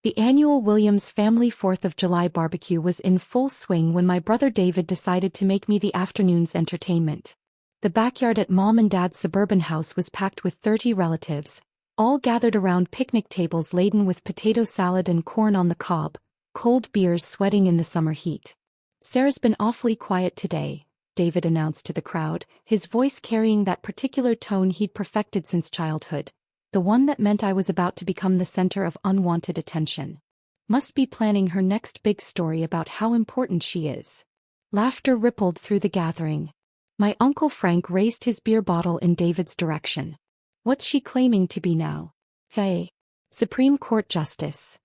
The annual Williams family 4th of July barbecue was in full swing when my brother David decided to make me the afternoon's entertainment. The backyard at Mom and Dad's suburban house was packed with 30 relatives, all gathered around picnic tables laden with potato salad and corn on the cob, cold beers sweating in the summer heat. "Sarah's been awfully quiet today," David announced to the crowd, his voice carrying that particular tone he'd perfected since childhood, the one that meant I was about to become the center of unwanted attention. "Must be planning her next big story about how important she is." Laughter rippled through the gathering. My Uncle Frank raised his beer bottle in David's direction. "What's she claiming to be now? Faye? Supreme Court Justice?"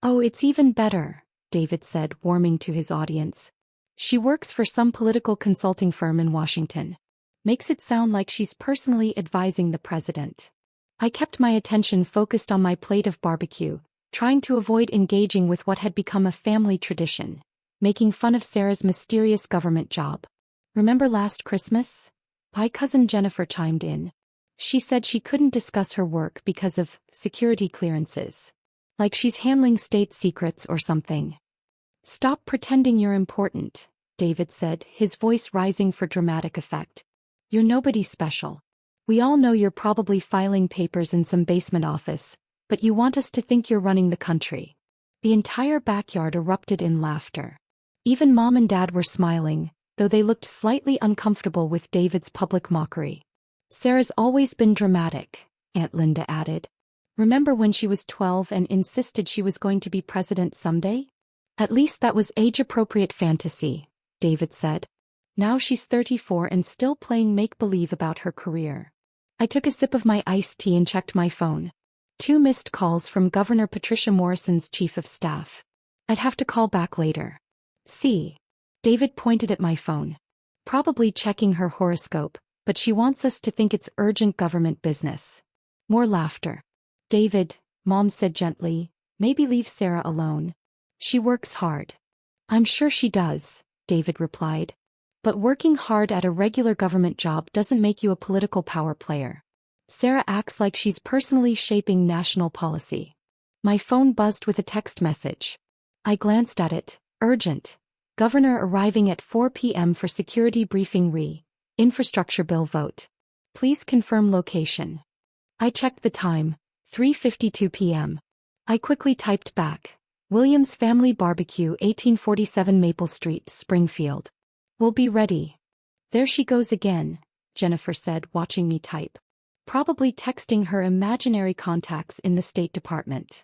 "Oh, it's even better," David said, warming to his audience. "She works for some political consulting firm in Washington. Makes it sound like she's personally advising the president." I kept my attention focused on my plate of barbecue, trying to avoid engaging with what had become a family tradition, making fun of Sarah's mysterious government job. "Remember last Christmas?" My cousin Jennifer chimed in. She said she couldn't discuss her work because of security clearances. Like she's handling state secrets or something. "Stop pretending you're important," David said, his voice rising for dramatic effect. "You're nobody special. We all know you're probably filing papers in some basement office, but you want us to think you're running the country." The entire backyard erupted in laughter. Even Mom and Dad were smiling, though they looked slightly uncomfortable with David's public mockery. "Sarah's always been dramatic," Aunt Linda added. "Remember when she was 12 and insisted she was going to be president someday?" "At least that was age-appropriate fantasy," David said. "Now she's 34 and still playing make-believe about her career." I took a sip of my iced tea and checked my phone. 2 missed calls from Governor Patricia Morrison's chief of staff. "I'd have to call back later." "See?" David pointed at my phone. "Probably checking her horoscope, but she wants us to think it's urgent government business." More laughter. "David," Mom said gently, "maybe leave Sarah alone. She works hard." "I'm sure she does," David replied. "But working hard at a regular government job doesn't make you a political power player. Sarah acts like she's personally shaping national policy." My phone buzzed with a text message. I glanced at it. Urgent. Governor arriving at 4 p.m. for security briefing infrastructure bill vote. Please confirm location. I checked the time. 3:52 p.m. I quickly typed back. "Williams Family Barbecue, 1847 Maple Street, Springfield. We'll be ready." "There she goes again," Jennifer said, watching me type. "Probably texting her imaginary contacts in the State Department.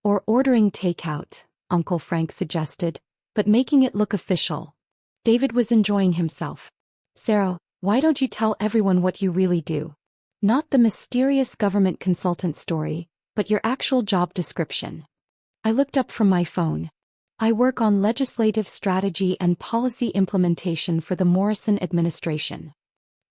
Or ordering takeout," Uncle Frank suggested, but making it look official. David was enjoying himself. "Sarah, why don't you tell everyone what you really do? Not the mysterious government consultant story, but your actual job description." I looked up from my phone. "I work on legislative strategy and policy implementation for the Morrison administration."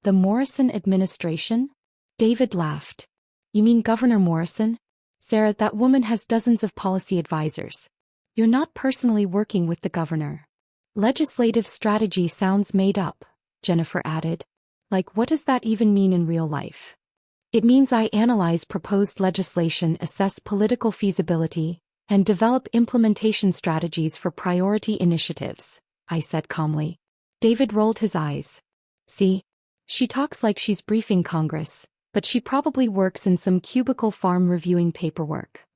"The Morrison administration?" David laughed. "You mean Governor Morrison? Sarah, that woman has dozens of policy advisors. You're not personally working with the governor." "Legislative strategy sounds made up," Jennifer added. "Like, what does that even mean in real life?" "It means I analyze proposed legislation, assess political feasibility, and develop implementation strategies for priority initiatives," I said calmly. David rolled his eyes. "See? She talks like she's briefing Congress, but she probably works in some cubicle farm reviewing paperwork."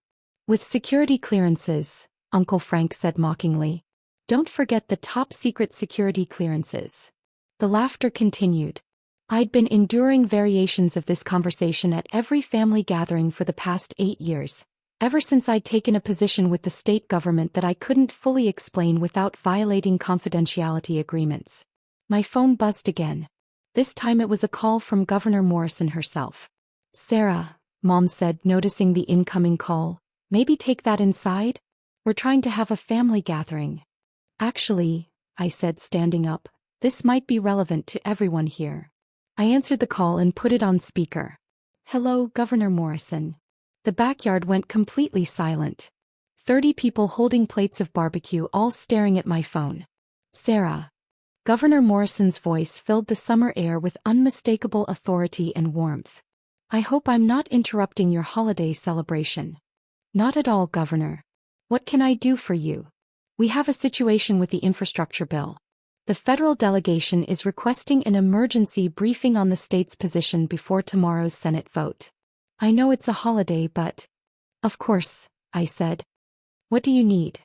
"With security clearances," Uncle Frank said mockingly. "Don't forget the top-secret security clearances." The laughter continued. I'd been enduring variations of this conversation at every family gathering for the past 8 years. Ever since I'd taken a position with the state government that I couldn't fully explain without violating confidentiality agreements. My phone buzzed again. This time it was a call from Governor Morrison herself. "Sarah," Mom said, noticing the incoming call, "maybe take that inside? We're trying to have a family gathering." "Actually," I said, standing up, "this might be relevant to everyone here." I answered the call and put it on speaker. "Hello, Governor Morrison." The backyard went completely silent. 30 people holding plates of barbecue, all staring at my phone. "Sarah." Governor Morrison's voice filled the summer air with unmistakable authority and warmth. "I hope I'm not interrupting your holiday celebration." "Not at all, Governor. What can I do for you? We have a situation with the infrastructure bill. The federal delegation is requesting an emergency briefing on the state's position before tomorrow's Senate vote. I know it's a holiday, but... Of course, I said. What do you need?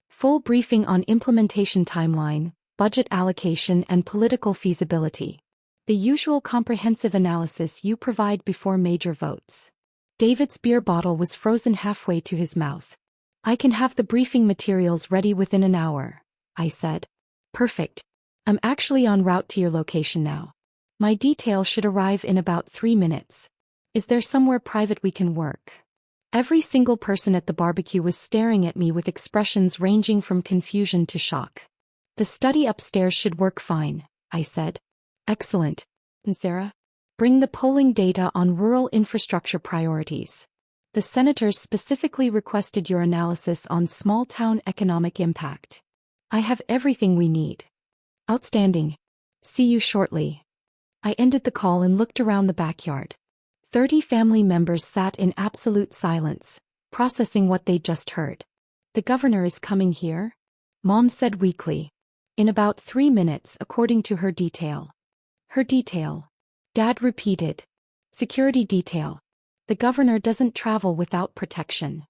Full briefing on implementation timeline, budget allocation, and political feasibility. The usual comprehensive analysis you provide before major votes. David's beer bottle was frozen halfway to his mouth. I can have the briefing materials ready within an hour, I said. Perfect. I'm actually en route to your location now. My detail should arrive in about 3 minutes. Is there somewhere private we can work? Every single person at the barbecue was staring at me with expressions ranging from confusion to shock. The study upstairs should work fine, I said. Excellent. And Sarah? Bring the polling data on rural infrastructure priorities. The senators specifically requested your analysis on small-town economic impact. I have everything we need. Outstanding. See you shortly. I ended the call and looked around the backyard. 30 family members sat in absolute silence, processing what they'd just heard. The governor is coming here? Mom said weakly. In about 3 minutes, according to her detail. Her detail. Dad repeated. Security detail. The governor doesn't travel without protection.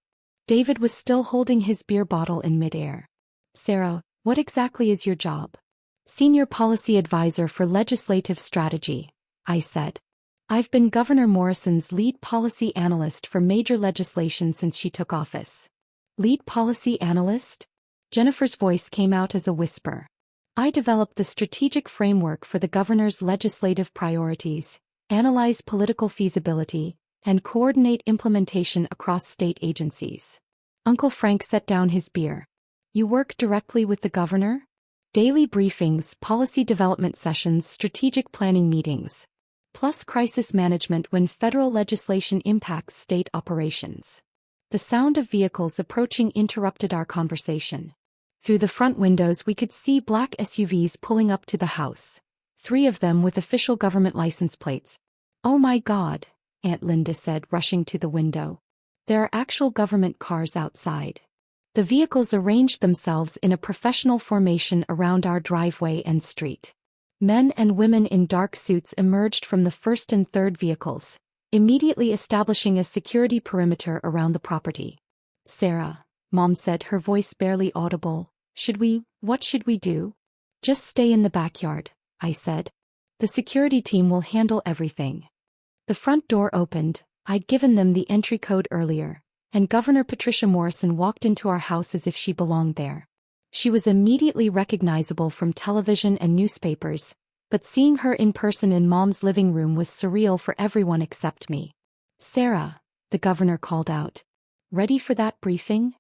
David was still holding his beer bottle in midair. Sarah, what exactly is your job? Senior Policy Advisor for Legislative Strategy, I said. I've been Governor Morrison's lead policy analyst for major legislation since she took office. Lead policy analyst? Jennifer's voice came out as a whisper. I develop the strategic framework for the governor's legislative priorities, analyze political feasibility, and coordinate implementation across state agencies. Uncle Frank set down his beer. You work directly with the governor? Daily briefings, policy development sessions, strategic planning meetings, plus crisis management when federal legislation impacts state operations. The sound of vehicles approaching interrupted our conversation. Through the front windows we could see black SUVs pulling up to the house, 3 of them with official government license plates. Oh my God, Aunt Linda said, rushing to the window. There are actual government cars outside. The vehicles arranged themselves in a professional formation around our driveway and street. Men and women in dark suits emerged from the first and third vehicles, immediately establishing a security perimeter around the property. Sarah, Mom said, her voice barely audible. What should we do? Just stay in the backyard, I said. The security team will handle everything. The front door opened. I'd given them the entry code earlier, and Governor Patricia Morrison walked into our house as if she belonged there. She was immediately recognizable from television and newspapers, but seeing her in person in Mom's living room was surreal for everyone except me. Sarah, the governor called out. Ready for that briefing?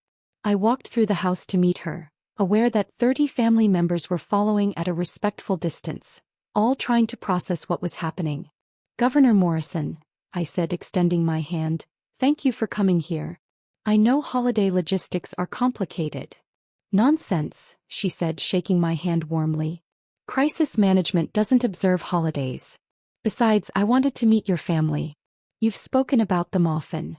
I walked through the house to meet her, aware that 30 family members were following at a respectful distance, all trying to process what was happening. Governor Morrison, I said, extending my hand, thank you for coming here. I know holiday logistics are complicated. Nonsense, she said, shaking my hand warmly. Crisis management doesn't observe holidays. Besides, I wanted to meet your family. You've spoken about them often.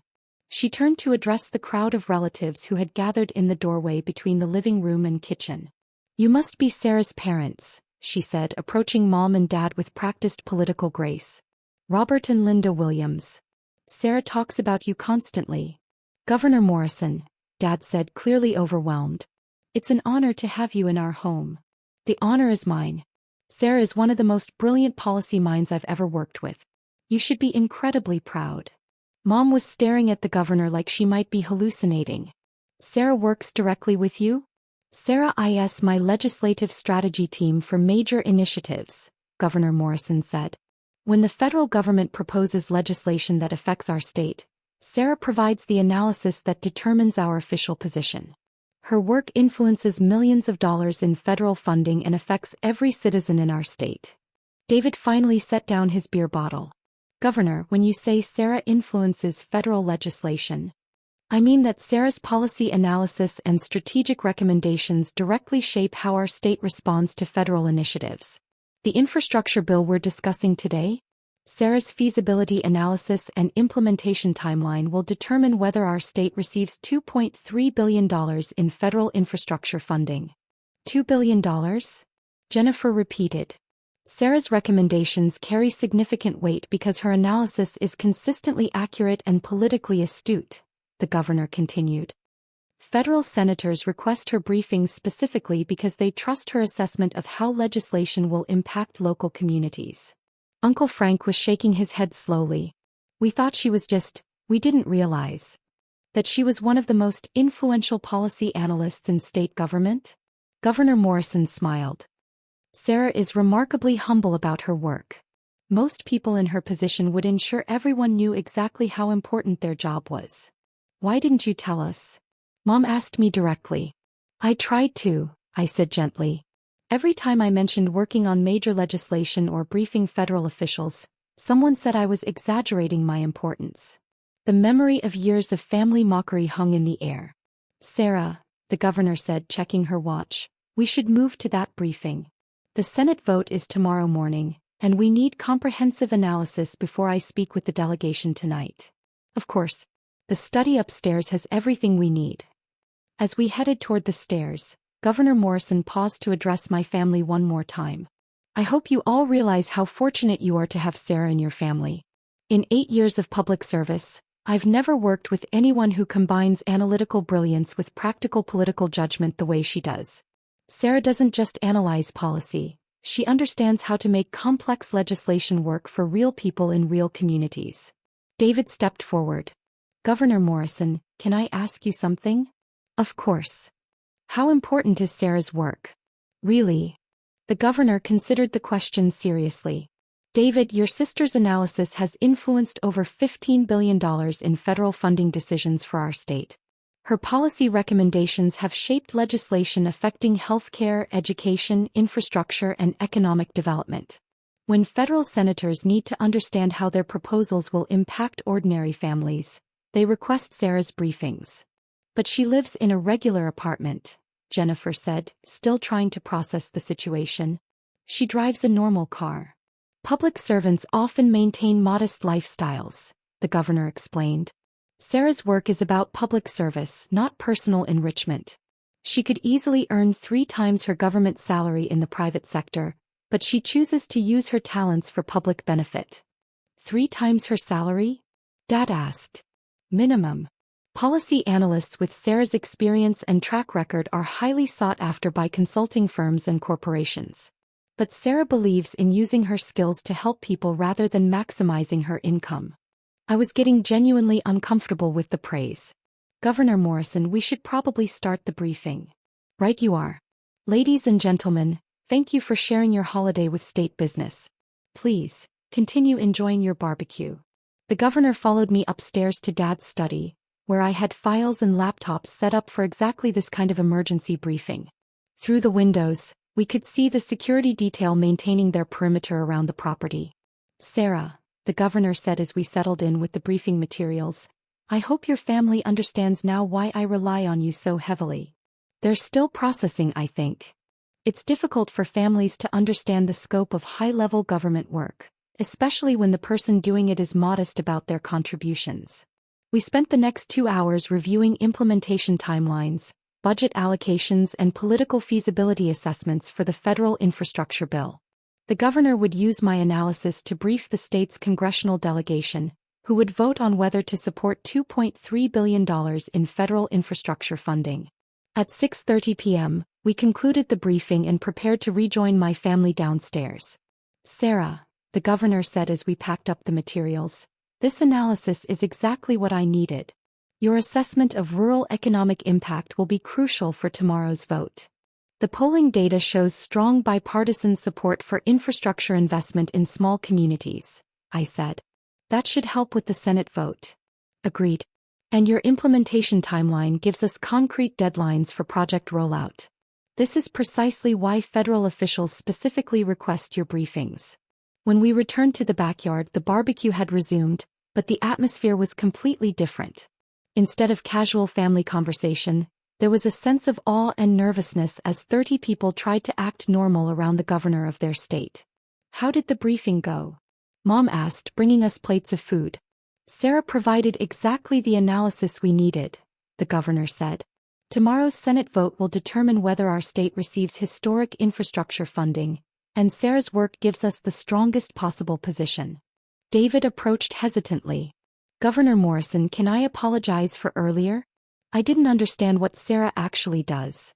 She turned to address the crowd of relatives who had gathered in the doorway between the living room and kitchen. You must be Sarah's parents, she said, approaching Mom and Dad with practiced political grace. Robert and Linda Williams. Sarah talks about you constantly. Governor Morrison, Dad said, clearly overwhelmed. It's an honor to have you in our home. The honor is mine. Sarah is one of the most brilliant policy minds I've ever worked with. You should be incredibly proud. Mom was staring at the governor like she might be hallucinating. Sarah works directly with you? Sarah is my legislative strategy team for major initiatives, Governor Morrison said. When the federal government proposes legislation that affects our state, Sarah provides the analysis that determines our official position. Her work influences millions of dollars in federal funding and affects every citizen in our state. David finally set down his beer bottle. Governor, when you say Sarah influences federal legislation, I mean that Sarah's policy analysis and strategic recommendations directly shape how our state responds to federal initiatives. The infrastructure bill we're discussing today? Sarah's feasibility analysis and implementation timeline will determine whether our state receives $2.3 billion in federal infrastructure funding. $2 billion? Jennifer repeated. Sarah's recommendations carry significant weight because her analysis is consistently accurate and politically astute, the governor continued. Federal senators request her briefings specifically because they trust her assessment of how legislation will impact local communities. Uncle Frank was shaking his head slowly. We thought she was we didn't realize that she was one of the most influential policy analysts in state government. Governor Morrison smiled. Sarah is remarkably humble about her work. Most people in her position would ensure everyone knew exactly how important their job was. Why didn't you tell us? Mom asked me directly. I tried to, I said gently. Every time I mentioned working on major legislation or briefing federal officials, someone said I was exaggerating my importance. The memory of years of family mockery hung in the air. Sarah, the governor said, checking her watch, we should move to that briefing. The Senate vote is tomorrow morning, and we need comprehensive analysis before I speak with the delegation tonight. Of course, the study upstairs has everything we need. As we headed toward the stairs, Governor Morrison paused to address my family one more time. I hope you all realize how fortunate you are to have Sarah in your family. In 8 years of public service, I've never worked with anyone who combines analytical brilliance with practical political judgment the way she does. Sarah doesn't just analyze policy, she understands how to make complex legislation work for real people in real communities. David stepped forward. Governor Morrison, can I ask you something? Of course. How important is Sarah's work? Really? The governor considered the question seriously. David, your sister's analysis has influenced over $15 billion in federal funding decisions for our state. Her policy recommendations have shaped legislation affecting healthcare, education, infrastructure, and economic development. When federal senators need to understand how their proposals will impact ordinary families, they request Sarah's briefings. But she lives in a regular apartment, Jennifer said, still trying to process the situation. She drives a normal car. Public servants often maintain modest lifestyles, the governor explained. Sarah's work is about public service, not personal enrichment. She could easily earn 3 times her government salary in the private sector, but she chooses to use her talents for public benefit. 3 times her salary? Dad asked. Minimum. Policy analysts with Sarah's experience and track record are highly sought after by consulting firms and corporations. But Sarah believes in using her skills to help people rather than maximizing her income. I was getting genuinely uncomfortable with the praise. Governor Morrison, we should probably start the briefing. Right you are. Ladies and gentlemen, thank you for sharing your holiday with state business. Please, continue enjoying your barbecue. The governor followed me upstairs to Dad's study, where I had files and laptops set up for exactly this kind of emergency briefing. Through the windows, we could see the security detail maintaining their perimeter around the property. Sarah, the governor said as we settled in with the briefing materials, I hope your family understands now why I rely on you so heavily. They're still processing, I think. It's difficult for families to understand the scope of high-level government work, especially when the person doing it is modest about their contributions. We spent the next 2 hours reviewing implementation timelines, budget allocations, and political feasibility assessments for the federal infrastructure bill. The governor would use my analysis to brief the state's congressional delegation, who would vote on whether to support $2.3 billion in federal infrastructure funding. At 6:30 p.m., we concluded the briefing and prepared to rejoin my family downstairs. Sarah, the governor said as we packed up the materials, this analysis is exactly what I needed. Your assessment of rural economic impact will be crucial for tomorrow's vote. The polling data shows strong bipartisan support for infrastructure investment in small communities, I said. That should help with the Senate vote. Agreed. And your implementation timeline gives us concrete deadlines for project rollout. This is precisely why federal officials specifically request your briefings. When we returned to the backyard, the barbecue had resumed, but the atmosphere was completely different. Instead of casual family conversation, there was a sense of awe and nervousness as 30 people tried to act normal around the governor of their state. How did the briefing go? Mom asked, bringing us plates of food. Sarah provided exactly the analysis we needed, the governor said. Tomorrow's Senate vote will determine whether our state receives historic infrastructure funding, and Sarah's work gives us the strongest possible position. David approached hesitantly. Governor Morrison, can I apologize for earlier? I didn't understand what Sarah actually does.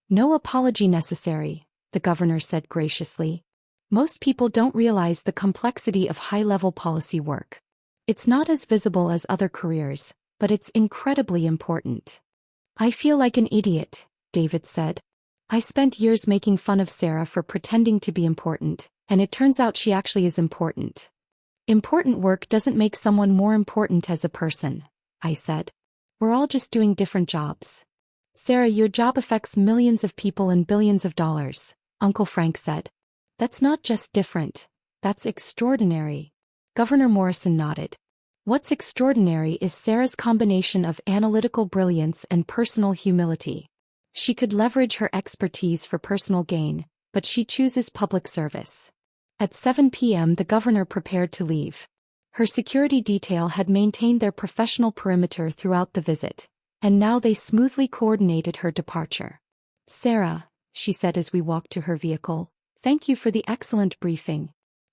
No apology necessary, the governor said graciously. Most people don't realize the complexity of high-level policy work. It's not as visible as other careers, but it's incredibly important. I feel like an idiot, David said. I spent years making fun of Sarah for pretending to be important, and it turns out she actually is important. Important work doesn't make someone more important as a person, I said. We're all just doing different jobs. Sarah, your job affects millions of people and billions of dollars, Uncle Frank said. That's not just different, that's extraordinary. Governor Morrison nodded. What's extraordinary is Sarah's combination of analytical brilliance and personal humility. She could leverage her expertise for personal gain, but she chooses public service. At 7 p.m. the governor prepared to leave. Her security detail had maintained their professional perimeter throughout the visit, and now they smoothly coordinated her departure. Sarah, she said as we walked to her vehicle, thank you for the excellent briefing.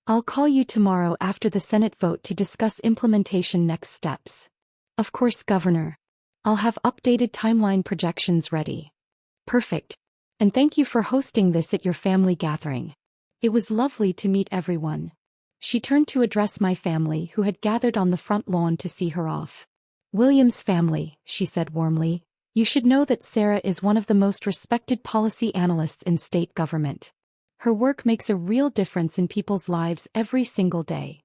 I'll call you tomorrow after the Senate vote to discuss implementation next steps. Of course, Governor. I'll have updated timeline projections ready. Perfect. And thank you for hosting this at your family gathering. It was lovely to meet everyone. She turned to address my family who had gathered on the front lawn to see her off. William's family, she said warmly, you should know that Sarah is one of the most respected policy analysts in state government. Her work makes a real difference in people's lives every single day.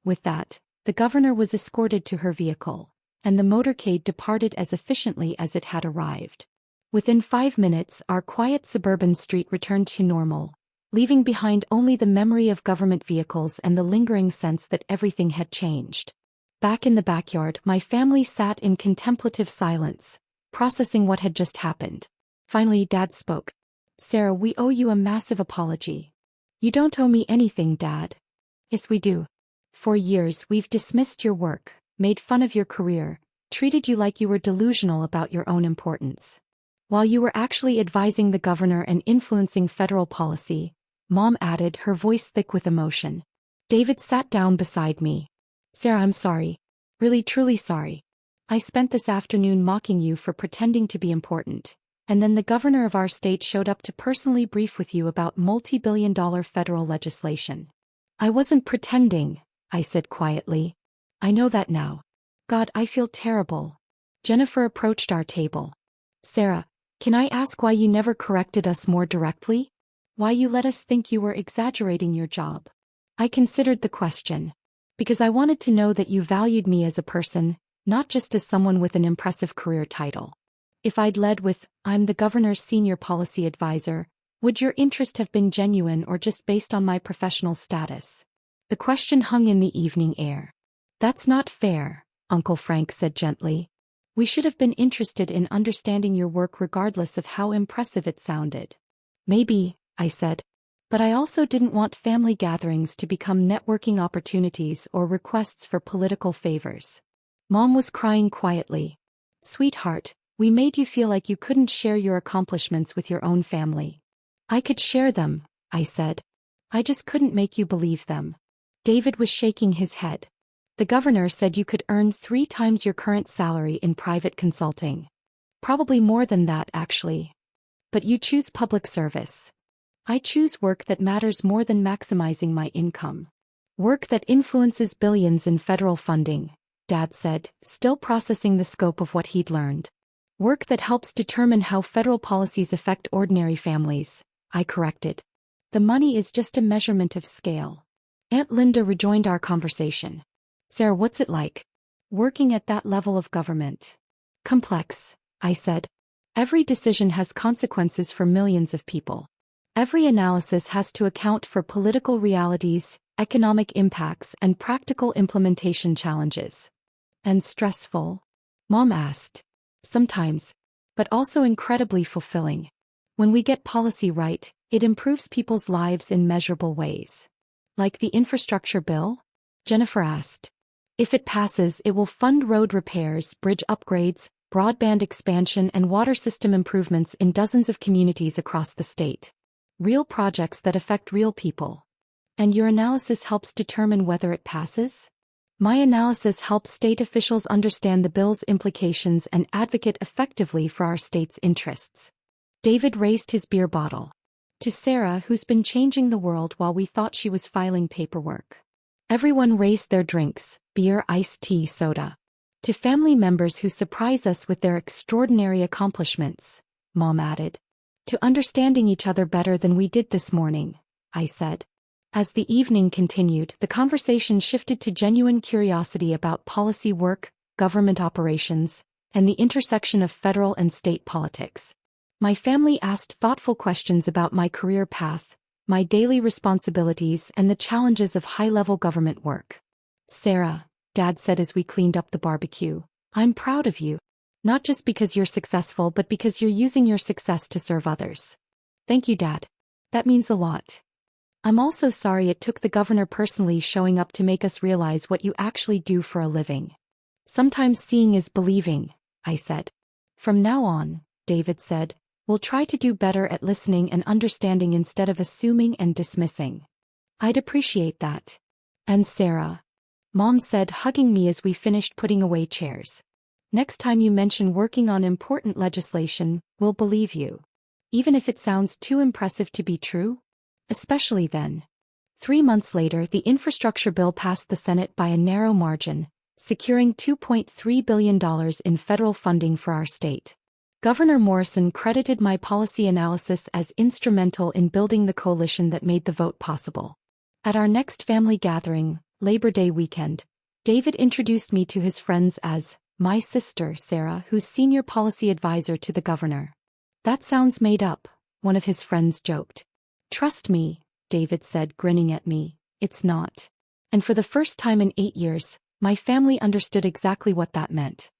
With that, the governor was escorted to her vehicle, and the motorcade departed as efficiently as it had arrived. Within 5 minutes, our quiet suburban street returned to normal, leaving behind only the memory of government vehicles and the lingering sense that everything had changed. Back in the backyard, my family sat in contemplative silence, processing what had just happened. Finally, Dad spoke. Sarah, we owe you a massive apology. You don't owe me anything, Dad. Yes, we do. For years, we've dismissed your work, made fun of your career, treated you like you were delusional about your own importance. While you were actually advising the governor and influencing federal policy, Mom added, her voice thick with emotion. David sat down beside me. Sarah, I'm sorry. Really, truly sorry. I spent this afternoon mocking you for pretending to be important, and then the governor of our state showed up to personally brief with you about multi-billion-dollar federal legislation. I wasn't pretending, I said quietly. I know that now. God, I feel terrible. Jennifer approached our table. Sarah, can I ask why you never corrected us more directly? Why you let us think you were exaggerating your job? I considered the question. Because I wanted to know that you valued me as a person, not just as someone with an impressive career title. If I'd led with, I'm the governor's senior policy advisor, would your interest have been genuine or just based on my professional status? The question hung in the evening air. That's not fair, Uncle Frank said gently. We should have been interested in understanding your work regardless of how impressive it sounded. Maybe, I said. But I also didn't want family gatherings to become networking opportunities or requests for political favors. Mom was crying quietly. Sweetheart, we made you feel like you couldn't share your accomplishments with your own family. I could share them, I said. I just couldn't make you believe them. David was shaking his head. The governor said you could earn 3 times your current salary in private consulting. Probably more than that, actually. But you choose public service. I choose work that matters more than maximizing my income. Work that influences billions in federal funding, Dad said, still processing the scope of what he'd learned. Work that helps determine how federal policies affect ordinary families, I corrected. The money is just a measurement of scale. Aunt Linda rejoined our conversation. Sarah, what's it like? Working at that level of government. Complex, I said. Every decision has consequences for millions of people. Every analysis has to account for political realities, economic impacts, and practical implementation challenges. And stressful? Mom asked. Sometimes. But also incredibly fulfilling. When we get policy right, it improves people's lives in measurable ways. Like the infrastructure bill? Jennifer asked. If it passes, it will fund road repairs, bridge upgrades, broadband expansion and water system improvements in dozens of communities across the state. Real projects that affect real people. And your analysis helps determine whether it passes? My analysis helps state officials understand the bill's implications and advocate effectively for our state's interests. David raised his beer bottle. To Sarah, who's been changing the world while we thought she was filing paperwork. Everyone raised their drinks, beer, iced tea, soda. To family members who surprise us with their extraordinary accomplishments, Mom added. To understanding each other better than we did this morning, I said. As the evening continued, the conversation shifted to genuine curiosity about policy work, government operations, and the intersection of federal and state politics. My family asked thoughtful questions about my career path, my daily responsibilities, and the challenges of high-level government work. Sarah, Dad said as we cleaned up the barbecue, I'm proud of you. Not just because you're successful but because you're using your success to serve others. Thank you, Dad. That means a lot. I'm also sorry it took the governor personally showing up to make us realize what you actually do for a living. Sometimes seeing is believing, I said. From now on, David said, we'll try to do better at listening and understanding instead of assuming and dismissing. I'd appreciate that. And Sarah, Mom said, hugging me as we finished putting away chairs. Next time you mention working on important legislation, we'll believe you. Even if it sounds too impressive to be true? Especially then. 3 months later, the infrastructure bill passed the Senate by a narrow margin, securing $2.3 billion in federal funding for our state. Governor Morrison credited my policy analysis as instrumental in building the coalition that made the vote possible. At our next family gathering, Labor Day weekend, David introduced me to his friends as my sister, Sarah, who's senior policy advisor to the governor. That sounds made up, one of his friends joked. Trust me, David said, grinning at me, it's not. And for the first time in 8 years, my family understood exactly what that meant.